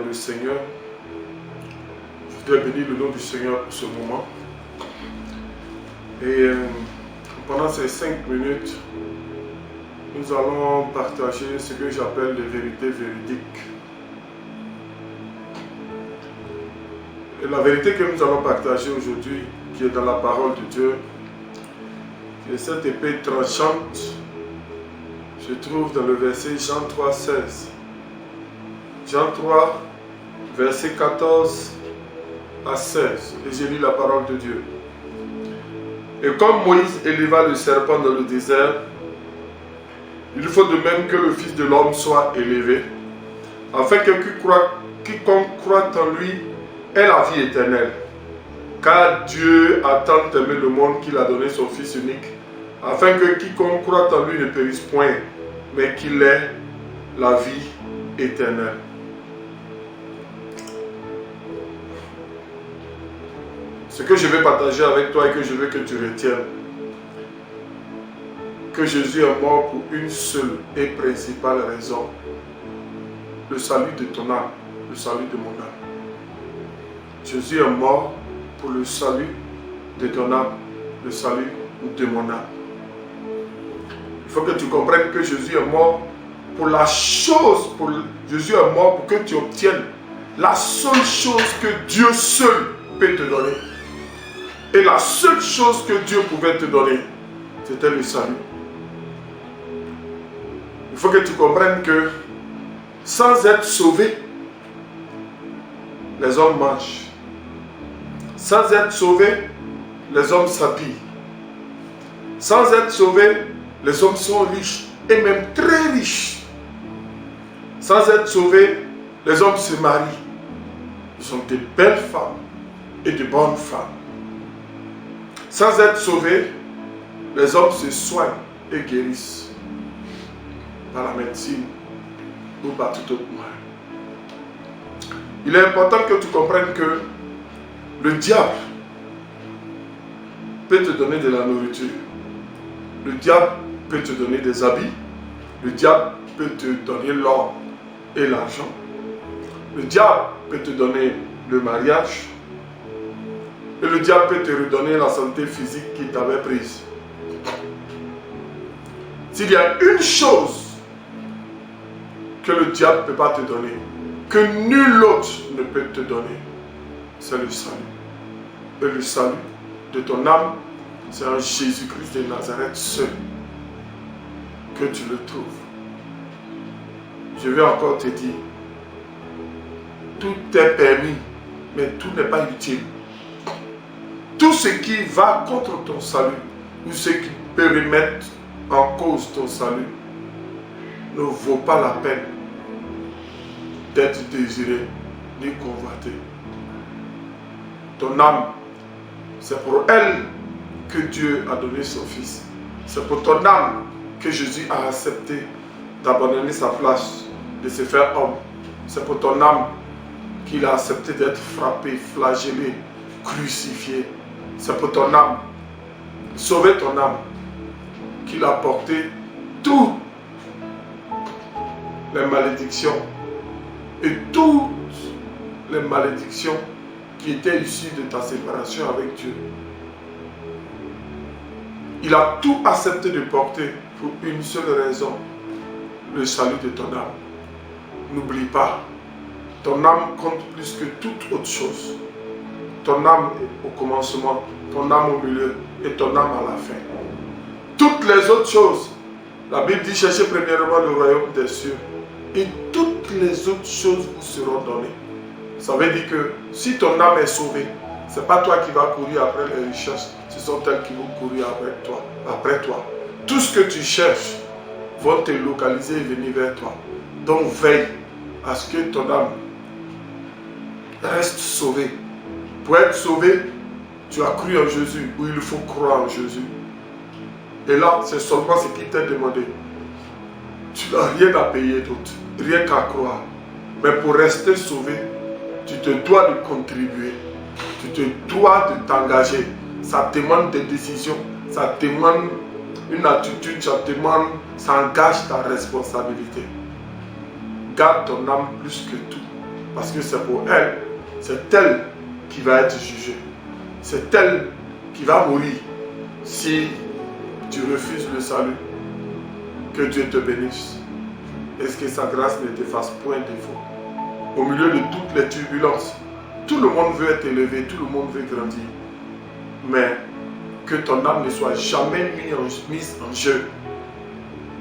le Seigneur. Je voudrais bénir le nom du Seigneur pour ce moment. Et pendant ces 5 minutes, nous allons partager ce que j'appelle les vérités véridiques. Et la vérité que nous allons partager aujourd'hui, qui est dans la parole de Dieu, et cette épée tranchante, se trouve dans le verset Jean 3, 16. Jean 3, verset 14 à 16. Et j'ai lu la parole de Dieu. Et comme Moïse éleva le serpent dans le désert, il faut de même que le Fils de l'homme soit élevé, afin que quiconque croit en lui ait la vie éternelle. Car Dieu a tant aimé le monde qu'il a donné son Fils unique, afin que quiconque croit en lui ne périsse point, mais qu'il ait la vie éternelle. Ce que je vais partager avec toi et que je veux que tu retiennes, que Jésus est mort pour une seule et principale raison, le salut de ton âme, le salut de mon âme. Jésus est mort pour le salut de ton âme, le salut de mon âme. Il faut que tu comprennes que Jésus est mort pour la chose, Jésus est mort pour que tu obtiennes la seule chose que Dieu seul peut te donner. Et la seule chose que Dieu pouvait te donner, c'était le salut. Il faut que tu comprennes que sans être sauvé, les hommes mangent. Sans être sauvé, les hommes s'habillent. Sans être sauvés, les hommes sont riches et même très riches. Sans être sauvés, les hommes se marient. Ils sont de belles femmes et de bonnes femmes. Sans être sauvés, les hommes se soignent et guérissent par la médecine ou par tout autre moyen. Il est important que tu comprennes que le diable peut te donner de la nourriture. Le diable peut te donner des habits. Le diable peut te donner l'or et l'argent. Le diable peut te donner le mariage. Et le diable peut te redonner la santé physique qu'il t'avait prise. S'il y a une chose que le diable ne peut pas te donner, que nul autre ne peut te donner, c'est le salut. Et le salut de ton âme, c'est en Jésus-Christ de Nazareth seul que tu le trouves. Je vais encore te dire, tout est permis, mais tout n'est pas utile. Tout ce qui va contre ton salut, ou ce qui peut remettre en cause ton salut, ne vaut pas la peine d'être désiré ni convoité. Ton âme, c'est pour elle que Dieu a donné son Fils. C'est pour ton âme que Jésus a accepté d'abandonner sa place, de se faire homme. C'est pour ton âme qu'il a accepté d'être frappé, flagellé, crucifié. C'est pour ton âme, sauver ton âme, qu'il a porté toutes les malédictions et toutes les malédictions qui étaient issues de ta séparation avec Dieu. Il a tout accepté de porter pour une seule raison, le salut de ton âme. N'oublie pas, ton âme compte plus que toute autre chose. Ton âme au commencement, ton âme au milieu et ton âme à la fin. Toutes les autres choses, la Bible dit cherchez premièrement le royaume des cieux et toutes les autres choses vous seront données. Ça veut dire que si ton âme est sauvée, ce n'est pas toi qui vas courir après les richesses, ce sont elles qui vont courir après toi. Tout ce que tu cherches vont te localiser et venir vers toi. Donc veille à ce que ton âme reste sauvée. Pour être sauvé, tu as cru en Jésus, ou il faut croire en Jésus. Et là, c'est seulement ce qu'il t'a demandé. Tu n'as rien à payer d'autre, rien qu'à croire. Mais pour rester sauvé, tu te dois de contribuer. Tu te dois de t'engager. Ça demande des décisions, ça demande une attitude, ça engage ta responsabilité. Garde ton âme plus que tout. Parce que c'est pour elle, c'est elle qui va être jugée. C'est elle qui va mourir si tu refuses le salut. Que Dieu te bénisse. Et que sa grâce ne te fasse point défaut. Au milieu de toutes les turbulences, tout le monde veut être élevé, tout le monde veut grandir. Mais que ton âme ne soit jamais mise en jeu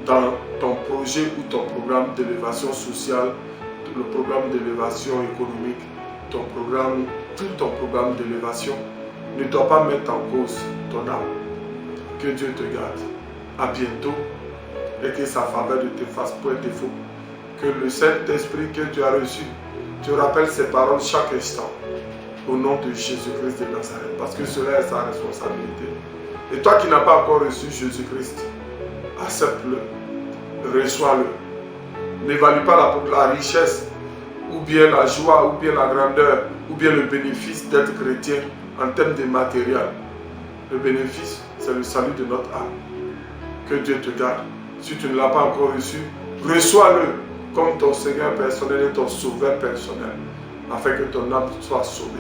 dans ton projet ou ton programme d'élévation sociale, le programme d'élévation économique, tout ton programme d'élévation ne doit pas mettre en cause ton âme. Que Dieu te garde. À bientôt et que sa faveur ne te fasse point défaut. Que le Saint-Esprit que tu as reçu, tu rappelles ces paroles chaque instant. Au nom de Jésus-Christ de Nazareth. Parce que cela est sa responsabilité. Et toi qui n'as pas encore reçu Jésus-Christ, accepte-le. Reçois-le. N'évalue pas la richesse, ou bien la joie, ou bien la grandeur, ou bien le bénéfice d'être chrétien en termes de matériel. Le bénéfice, c'est le salut de notre âme. Que Dieu te garde. Si tu ne l'as pas encore reçu, reçois-le comme ton Seigneur personnel et ton Sauveur personnel, afin que ton âme soit sauvée.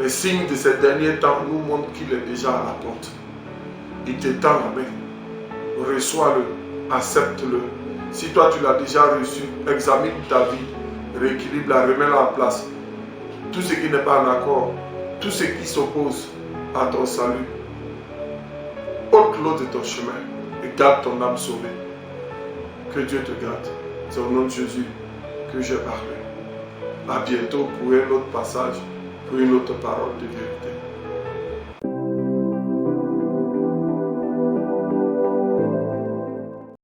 Les signes de ces derniers temps nous montrent qu'il est déjà à la porte. Il t'étend la main. Reçois-le, accepte-le. Si toi tu l'as déjà reçu, examine ta vie, rééquilibre-la, remets-la en place. Tout ce qui n'est pas en accord, tout ce qui s'oppose à ton salut, ôte-le de ton chemin et garde ton âme sauvée. Que Dieu te garde. C'est au nom de Jésus que j'ai parlé. À bientôt pour un autre passage, pour une autre parole de vérité.